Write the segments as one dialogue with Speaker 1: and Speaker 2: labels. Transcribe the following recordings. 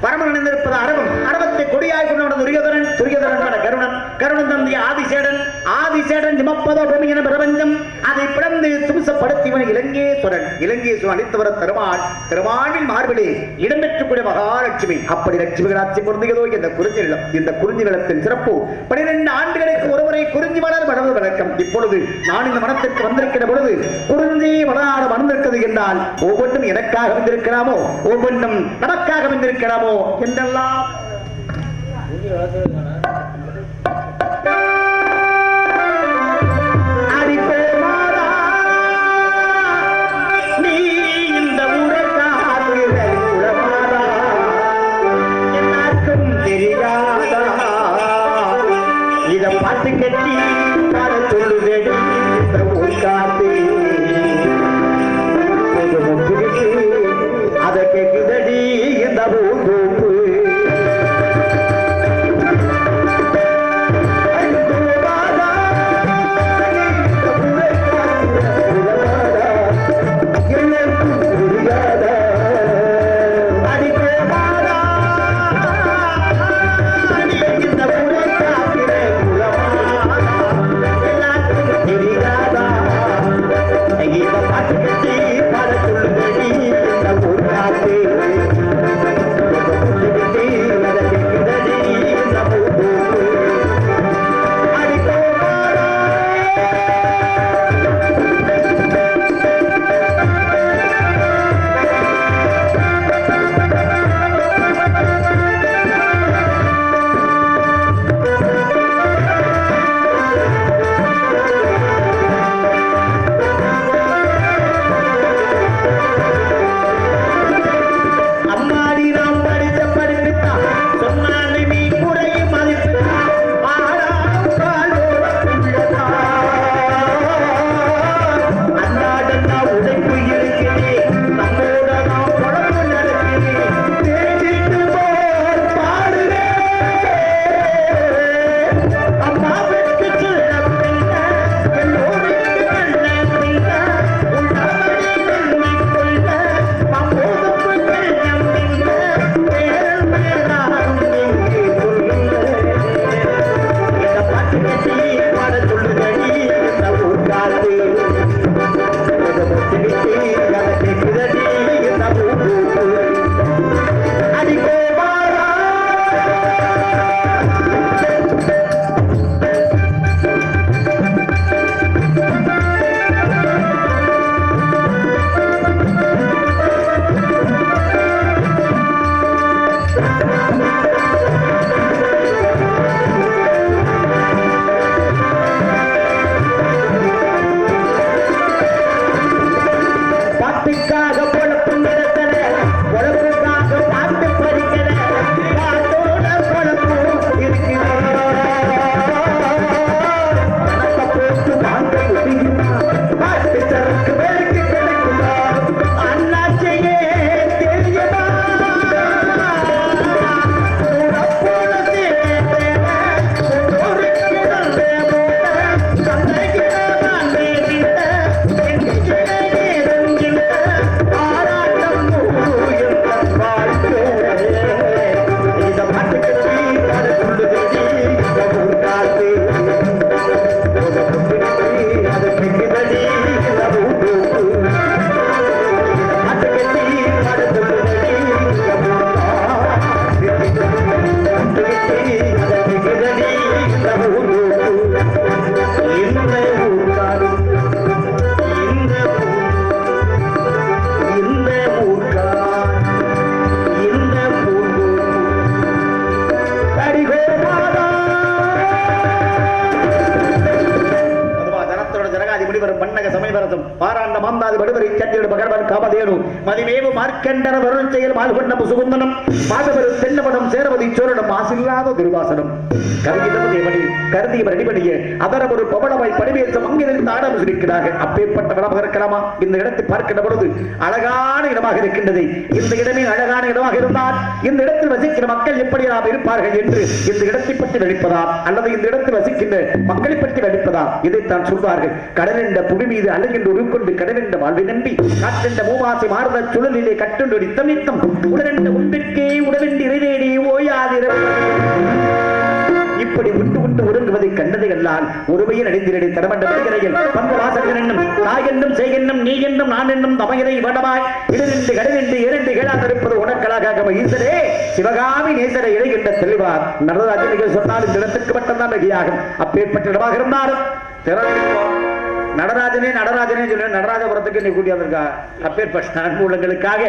Speaker 1: பரமனிருப்பது அரவம் அரவத்தை கொடியாய் கொண்டவன் துரியோதனன் துரியோதனன் கருணன் கருணன் தந்தைய ஆதிசேடன் ஆதிசேடன் நிமப்பதோ பூமி என பிரபஞ்சம் அதை பிளந்து தும்சப்படுத்திவன் இலங்கேஸ்வரன் இலங்கேஸ்வரன் அளித்தவர திருமால் திருமாலில் மார்பிலே இடம்பெற்றக்கூடிய மகாலட்சுமி அப்படி லட்சுமிகள் ஆட்சி பொருந்தியதோ இந்த குறிஞ்சி நிலம் இந்த குறிஞ்சி நிலத்தின் சிறப்பு 12 ஆண்டுகளுக்கு ஒருவரை குறிஞ்சி மலர் வளர்வது வழக்கம் இப்பொழுது நான் இந்த மனத்திற்கு வந்திருக்கிற பொழுது குறிஞ்சி மலராட வந்திருக்கிறது என்றால் ஒவ்வொன்றும் எனக்காக வந்திருக்கிறாமோ ஒவ்வொன்றும் நமக்காக வந்திருக்கிறாமோ என்றெல்லாம் பாட்டு கட்டி பாட சொல்லுவேன் காத்து அதை கேட்குதடி இந்த பூப்பு பாராண்ட மாந்தாதி வடுவரை சட்டியோடு பகர்வன் காமதேனு மதிமேவு மார்க்கண்டன வருள் செயல் மால்கொண்ட முசுகுந்தனம் மாதவரு தென்னவனம் சேரவதி சோழனம் மாசில்லாத துர்வாசனம் கருதியமணி கருதியவர் அடிபடிய அதர ஒரு பவளமாய் பணிவேசம் அங்கிருந்து ஆடம் இருக்கிறார்கள். அப்பேற்பட்ட வளமாக இருக்கலாமா? இந்த இடத்தை பார்க்கின்ற பொழுது அழகான இடமாக இருக்கின்றது. இந்த இடமே அழகான இடமாக இருந்தால் இந்த இடத்தில் வசிக்கிற மக்கள் எப்படி நாம் இருப்பார்கள் என்று இந்த இடத்தை பற்றி நடிப்பதா அல்லது இந்த இடத்தில் வசிக்கின்ற மக்களை பற்றி நடிப்பதா? இதைத்தான் சொல்வார்கள். கடல் என்ற புவி மீது அழகின்ற உருக்கொண்டு கடல் என்ற வாழ்வை நம்பி காற்றென்ற மூவாசை மாறுத சுழலிலே கட்டுண்டு நித்தம் நித்தம் உடனென்ற உண்பிற்கே உடவென்று இறைவேடி ஓயாதிர இப்படி உண்டு உண்டு ஒருங்குவதை கண்டதை அல்லால் ஒருமையில் அடைந்திரடி தடமண்ட மனிதரையில் பண்பு வாசகன் என்னும் தாய் என்னும் செய்கென்னும் நீ என்னும் நான் என்னும் தமையரை வடமாய் இடரென்று கடனென்று இரண்டு கேளாதிருப்பது உனக்கலாக ஈசரே சிவகாமி நேசரை இழைகின்ற தெளிவார் நடராஜனிகள் சொன்னால் இந்த இடத்திற்கு மட்டும்தான் மிகையாகும். அப்பேற்பட்ட இடமாக இருந்தாலும் நடராஜனே நடராஜனே சொல்ல நடராஜபுரத்துக்கு நீ கூட்டி வந்திருக்கா. அப்பேற்பட்ட அன்பு உள்ளங்களுக்காக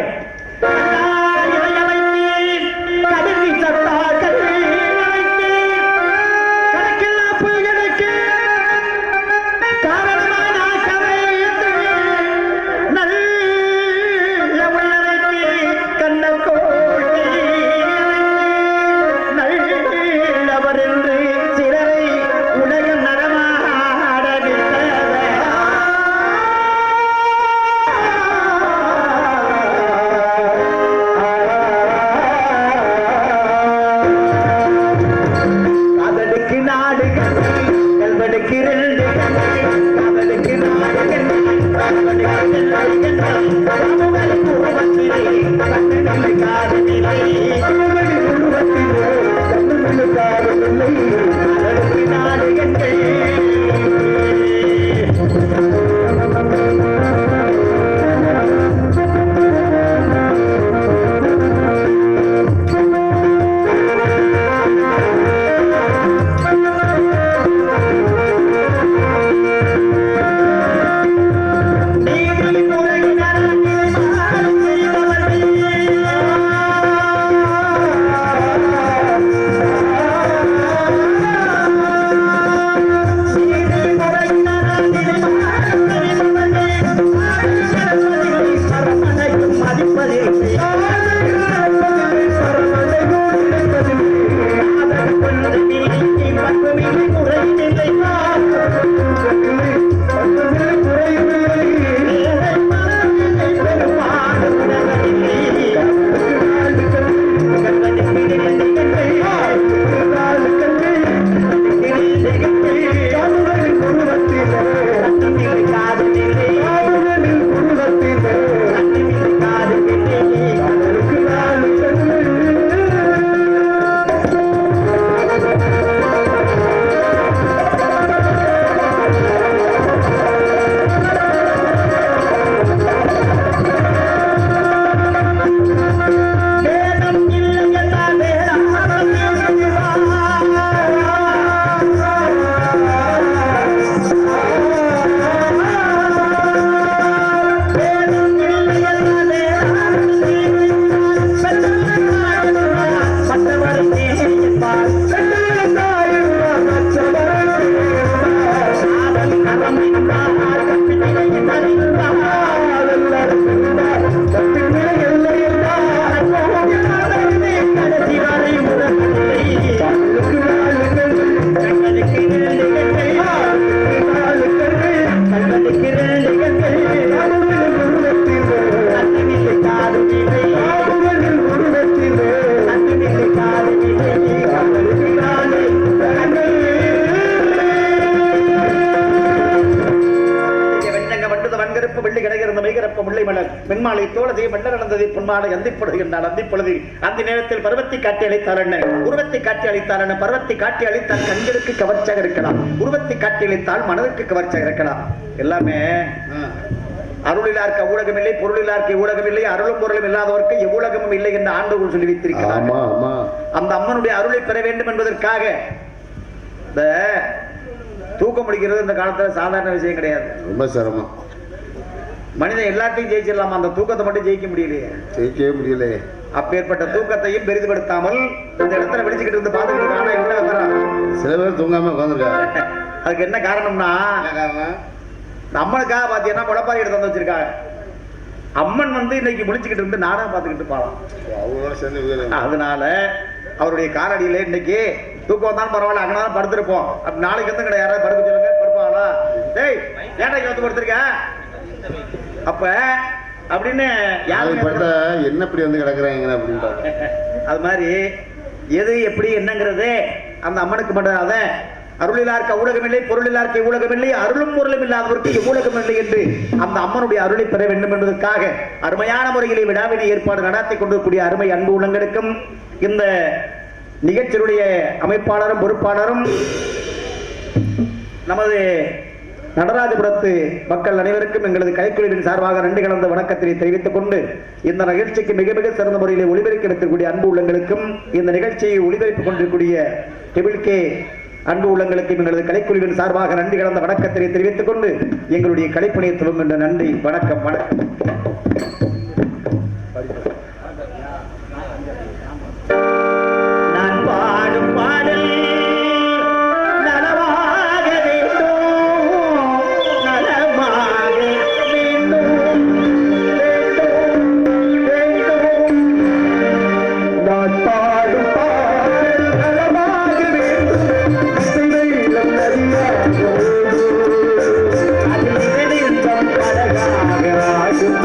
Speaker 1: செம்மாலை தோழதை மன்ன நடந்ததை பொன்மாலை அந்திப்பொழுது என்றால் அந்திப்பொழுது அந்த நேரத்தில் பருவத்தை காட்டி அளித்தார் என்ன உருவத்தை காட்டி அளித்தார் என்ன பருவத்தை காட்டி அளித்தால் கண்களுக்கு கவர்ச்சியாக இருக்கலாம் உருவத்தை காட்டி அளித்தால் மனதிற்கு கவர்ச்சியாக இருக்கலாம் எல்லாமே அருளிலார்க்கு ஊடகம் இல்லை பொருளிலார்க்கு ஊடகம் இல்லை அருளும் பொருளும் இல்லாதவருக்கு எவ்வளகமும் இல்லை என்று ஆண்டவர்கள் சொல்லி வைத்திருக்கிறார் அந்த அம்மனுடைய அருளை பெற வேண்டும் என்பதற்காக இந்த தூக்கம் முடிக்கிறது இந்த காலத்துல சாதாரண விஷயம் கிடையாது
Speaker 2: ரொம்ப சிரமம்
Speaker 1: மனிதன் எல்லாத்தையும் ஜெயிச்சிடலாமா அந்த தூக்கத்தை மட்டும் ஜெயிக்க முடியலையே
Speaker 2: ஜெயிக்கவே முடியலையே அப்பேற்பட்ட
Speaker 1: தூக்கத்தையும் பெரிதுபடுத்தாமல் இந்த இடத்துல விழிச்சுக்கிட்டு இருந்து பார்த்துக்கிட்டு
Speaker 2: சில பேர் தூங்காம உட்காந்துருக்காங்க
Speaker 1: அதுக்கு என்ன காரணம்னா அம்மனுக்காக பாத்தீங்கன்னா முளப்பாரி எடுத்து வந்து வச்சிருக்காங்க அம்மன் வந்து இன்னைக்கு முடிச்சுக்கிட்டு இருந்து நாடா பாத்துக்கிட்டு பாலாம் அதனால அவருடைய காலடியில இன்னைக்கு தூக்கம் வந்தாலும் பரவாயில்ல அங்கதான் படுத்திருப்போம் நாளைக்கு வந்து கிடையாது யாராவது படுக்க சொல்லுங்க படுப்பாங்களா டேய் ஏன்டா வந்து படுத்திருக்க அப்ப அப்படின்னு யாரும்
Speaker 2: என்ன இப்படி வந்து கிடக்குறாங்க அப்படின்னு
Speaker 1: அது மாதிரி எது எப்படி என்னங்கிறது அந்த அம்மனுக்கு மட்டும் அதை அருளிலார்க்கு ஊடகமில்லை பொருளிலார்க்கு ஊடகமில்லை அருளும் பொருளும் இல்லாதவருக்கு ஊடகம் இல்லை என்று அந்த அம்மனுடைய அருளை பெற வேண்டும் என்பதற்காக அருமையான முறையிலே விழாவினை ஏற்பாடு நடத்தி கொண்டிருக்கூடிய அருமை அன்பு உள்ளங்களுக்கும் இந்த நிகழ்ச்சியுடைய அமைப்பாளரும் பொறுப்பாளரும் நமது நடராஜபுரத்து மக்கள் அனைவருக்கும் எங்களது கலைக்குழுவின் சார்பாக நன்றி கலந்த வணக்கத்தை தெரிவித்துக் கொண்டு இந்த நிகழ்ச்சிக்கு மிக மிக சிறந்த முறையில் ஒளிபரப்பு எடுக்கக்கூடிய அன்பு உள்ளங்களுக்கும் இந்த நிகழ்ச்சியை ஒளிபரப்பு கொண்டிருக்கூடிய டெபிள்கே அன்பு உள்ளங்களுக்கு எங்களது கலைக்குழுவின் சார்பாக நன்றி கலந்த வணக்கத்தை தெரிவித்துக் கொண்டு எங்களுடைய கலைப்பணியை துவங்குகின்ற நன்றி வணக்கம் வணக்கம் நான் பாடும் பாடல் நலமாக வேண்டும் நலமாக வேண்டும் நான் பாடும் பாடல் நலமாக வேண்டும் அதில் அழகாக ஆகும்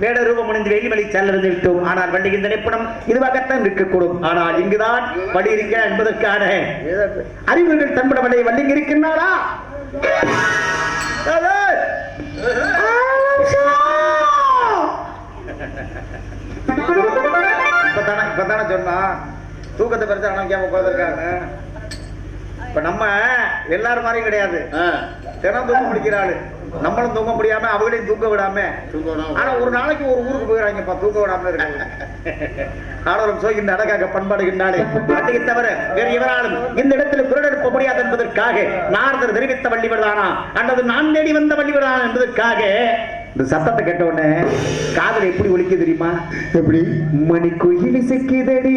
Speaker 1: வேட ரூபம் அணிந்து வெள்ளிமலை செல்லிருந்து விட்டோம். ஆனால் வண்டியின் நினைப்படம் இதுவாகத்தான் இருக்கக்கூடும். ஆனால் இங்குதான் வழி இருக்கிற என்பதற்கான அறிவுகள் தன்படமடை வண்டிங்க இருக்கின்றாரா? இப்பதானே சொன்னா தூக்கத்தை பெருசா நினைக்காம உட்கார்ந்துருக்காங்க. இப்ப நம்ம எல்லாரும் மாதிரியும் கிடையாது. தினம் தூங்க முடிக்கிற ஆளு. நம்மளும் தூங்க முடியாம அவங்களையும் தூங்க விடாம. ஆனா ஒரு நாளைக்கு ஒரு ஊருக்கு போயிடறாங்கப்பா தூங்க விடாம இருக்காங்க. ஆடவரும் சோகின்ற அடக்காக பண்பாடுகின்றாலே அதையை தவிர வேறு எவராலும் இந்த இடத்துல குரல் எழுப்ப முடியாது என்பதற்காக நாரதர் தெரிவித்த வள்ளிவிடுதானா அல்லது நான் தேடி வந்த வள்ளிவிடுதானா என்பதற்காக இந்த சத்தத்தை கேட்ட உடனே காதல் எப்படி ஒலிக்க தெரியுமா?
Speaker 2: எப்படி
Speaker 1: மணி குயில் சிக்கிதடி